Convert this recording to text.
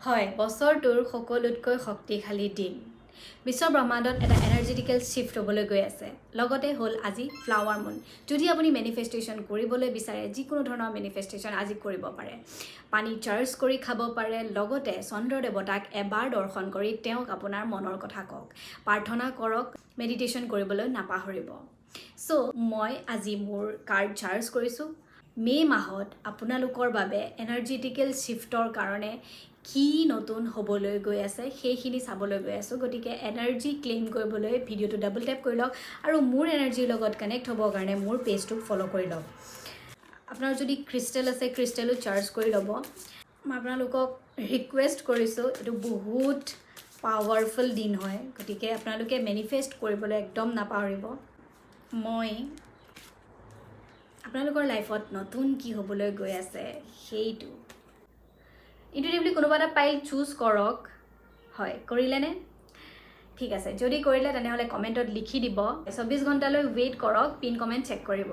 হয়, বছৰটোৰ সকলোতকৈ শক্তিশালী দিন। বিশ্ব ব্ৰহ্মাণ্ডত এটা এনাৰ্জেটিকেল শিফ্ট হ'বলৈ গৈ আছে। লগতে হ'ল আজি ফ্লাৱাৰ মুন। যদি আপুনি মেনিফেষ্টেশ্যন কৰিবলৈ বিচাৰে, যিকোনো ধৰণৰ মেনিফেষ্টেশ্যন আজি কৰিব পাৰে। পানী চাৰ্জ কৰি খাব পাৰে, লগতে চন্দ্ৰ দেৱতাক এবাৰ দৰ্শন কৰি তেওঁক আপোনাৰ মনৰ কথা কওক। প্ৰাৰ্থনা কৰক, মেডিটেশ্যন কৰিবলৈ নাপাহৰিব। চ' মই আজি মোৰ কাৰ্ড চাৰ্জ কৰিছোঁ। মে' মাহত আপোনালোকৰ বাবে এনাৰ্জেটিকেল শিফ্টৰ কাৰণে কি নতুন হ'বলৈ গৈ আছে সেইখিনি চাবলৈ গৈ আছোঁ। গতিকে এনাৰ্জি ক্লেইম কৰিবলৈ ভিডিঅ'টো ডাবল টেপ কৰি লওক আৰু মোৰ এনাৰ্জিৰ লগত কানেক্ট হ'বৰ কাৰণে মোৰ পেজটোক ফ'ল' কৰি লওক। আপোনাৰ যদি ক্ৰিষ্টেল আছে, ক্ৰিষ্টেলো চাৰ্জ কৰি ল'ব। মই আপোনালোকক ৰিকুৱেষ্ট কৰিছোঁ, এইটো বহুত পাৱাৰফুল দিন হয়, গতিকে আপোনালোকে মেনিফেষ্ট কৰিবলৈ একদম নাপাহৰিব। মই আপোনালোকৰ লাইফত নতুন কি হ'বলৈ গৈ আছে সেইটো ইনটুইটিভলি কোনোবা এটা পাইল চুজ কৰক। হয়, কৰিলেনে? ঠিক আছে, যদি কৰিলে তেনেহ'লে কমেণ্টত লিখি দিব। 24 ঘণ্টালৈ ৱেইট কৰক, পিন কমেণ্ট চেক কৰিব।